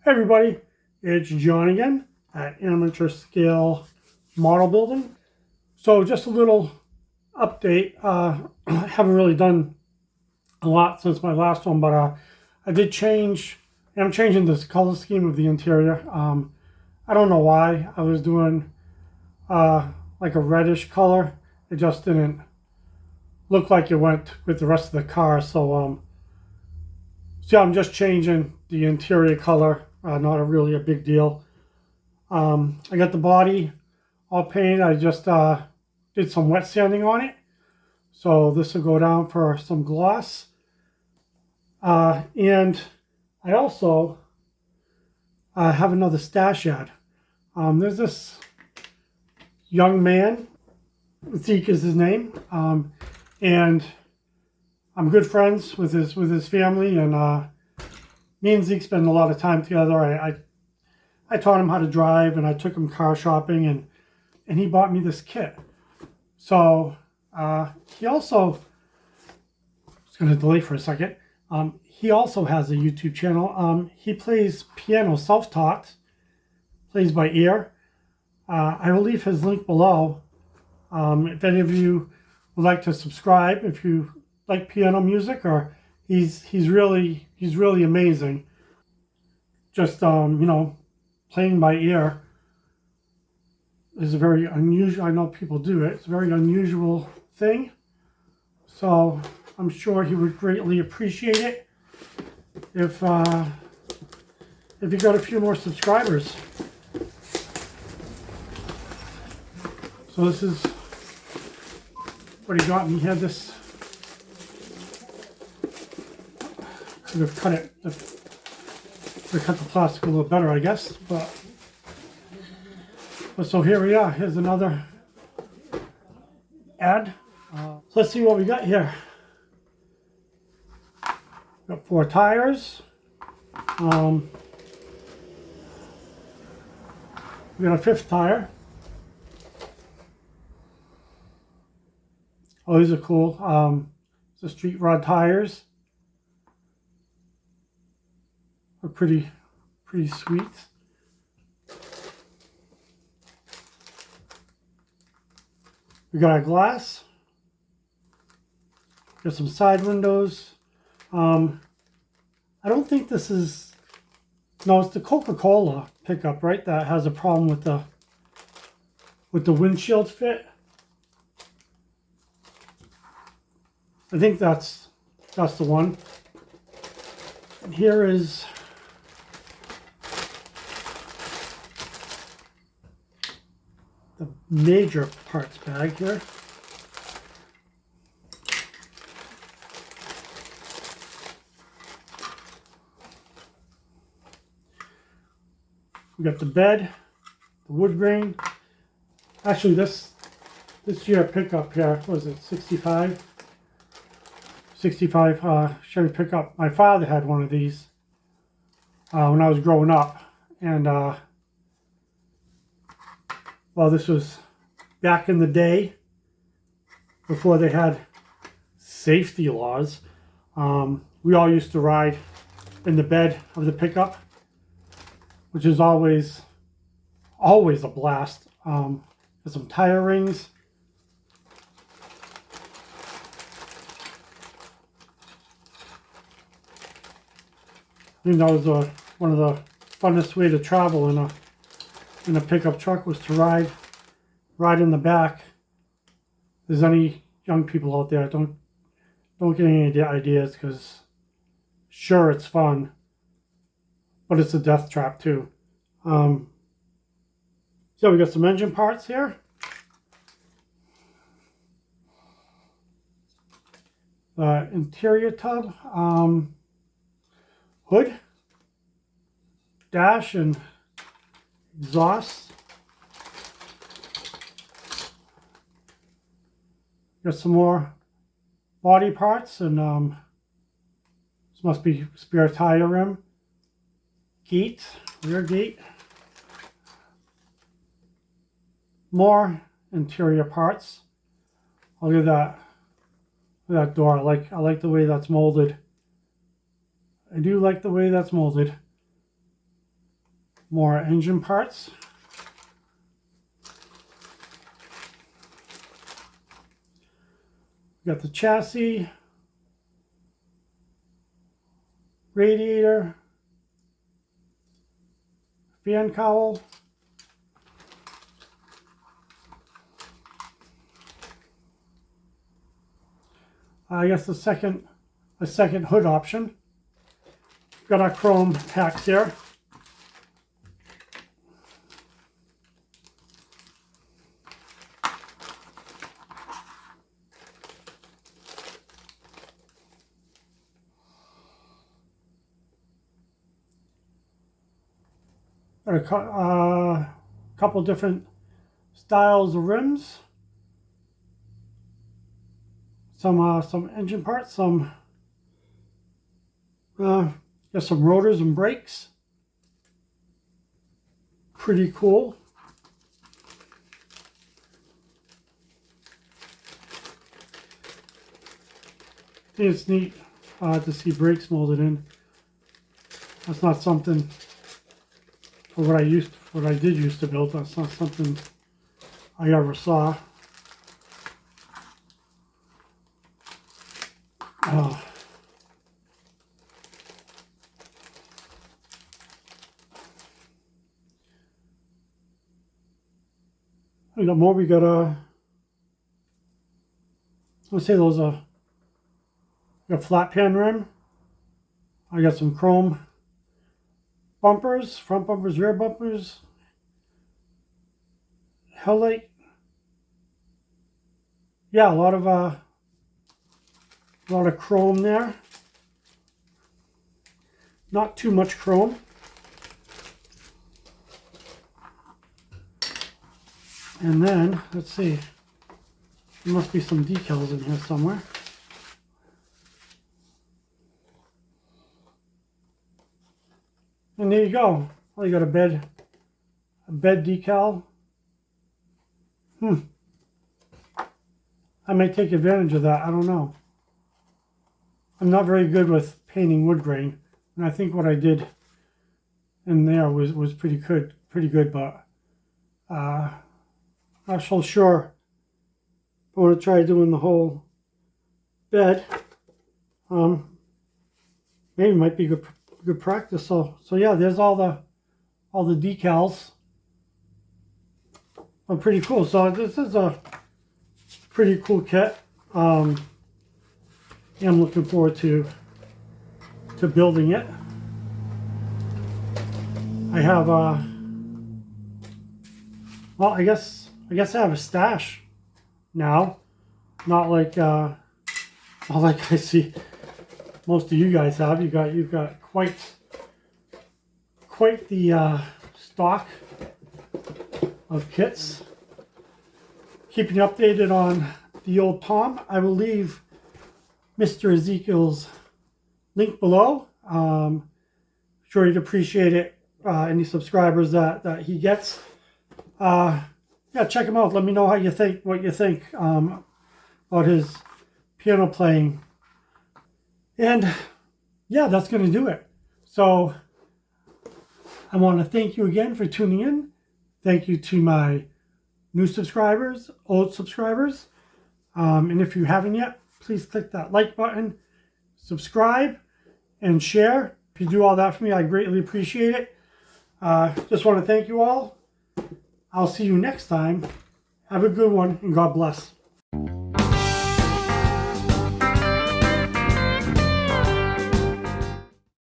Hey everybody, it's John again at Amateur Scale Model Building. So just a little update. I haven't really done a lot since my last one, but I did change. I'm changing this color scheme of the interior. I don't know why. I was doing like a reddish color. It just didn't look like it went with the rest of the car. So I'm just changing the interior color. Not really a big deal. I got the body all painted. I just did some wet sanding on it. So this will go down for some gloss. And I also have another stash ad. There's this young man, Zeke is his name, and I'm good friends with his family, and me and Zeke spend a lot of time together. I taught him how to drive, and I took him car shopping, and he bought me this kit. So he also, it's going to delay for a second. He also has a YouTube channel. He plays piano self-taught, plays by ear. I will leave his link below. If any of you would like to subscribe, if you like piano music, or he's really amazing. Just playing by ear is a very unusual. I know people do it. It's a very unusual thing. So I'm sure he would greatly appreciate it if you got a few more subscribers. So this is what he got me. He had this. Could have cut it. To cut the plastic a little better, I guess. But so here we are. Here's another ad. Let's see what we got here. Got 4 tires. We got a 5th tire. Oh, these are cool. It's the street rod tires. Are pretty sweet. We got our glass. Got some side windows. I don't think this is. No, it's the Coca-Cola pickup, right? That has a problem with the windshield fit. I think that's the one. And here is the major parts bag here. We got the bed, the wood grain. Actually, this year pickup here, what was it, 65 Chevy pickup. My father had one of these when I was growing up, and well, this was back in the day before they had safety laws. We all used to ride in the bed of the pickup, which is always a blast. There's some tire rings. I think that was one of the funnest way to travel in a pickup truck, was to ride in the back. If there's any young people out there, don't get any ideas, because sure, it's fun, but it's a death trap too. So we got some engine parts here. Interior tub, hood, dash, and exhaust. Got some more body parts, and this must be spare tire rim. Gate, rear gate. More interior parts. Oh, look at that door. I like the way that's molded. I do like the way that's molded. more engine parts. We got the chassis, radiator, fan cowl, I guess a second hood option. Got our chrome packs here. Got a couple different styles of rims. Some engine parts, some got some rotors and brakes. Pretty cool. I think it's neat to see brakes molded in. That's not something for what I did used to build. That's not something I ever saw. We got more. We got let's say those got flat pan rim. I got some chrome bumpers, front bumpers, rear bumpers, headlight. Yeah, a lot of chrome there. Not too much chrome. And then, let's see, there must be some decals in here somewhere. And there you go. Well, you got a bed decal. I may take advantage of that. I don't know. I'm not very good with painting wood grain, and I think what I did in there was pretty good, but not so sure. I want to try doing the whole bed. Maybe it might be good practice. So yeah, there's all the decals. Oh, pretty cool. So this is a pretty cool kit. I'm looking forward to building it. I have well, I guess I have a stash now. Not like I see most of you guys have. You've got quite the stock of kits. Keeping you updated on the old Tom. I will leave Mr. Ezekiel's link below. Sure you'd appreciate it. Any subscribers that he gets. Yeah, check him out. Let me know what you think about his piano playing. And yeah, that's going to do it. So I want to thank you again for tuning in. Thank you to my new subscribers, old subscribers. And if you haven't yet, please click that like button, subscribe, and share. If you do all that for me, I greatly appreciate it. Just want to thank you all. I'll see you next time. Have a good one, and God bless.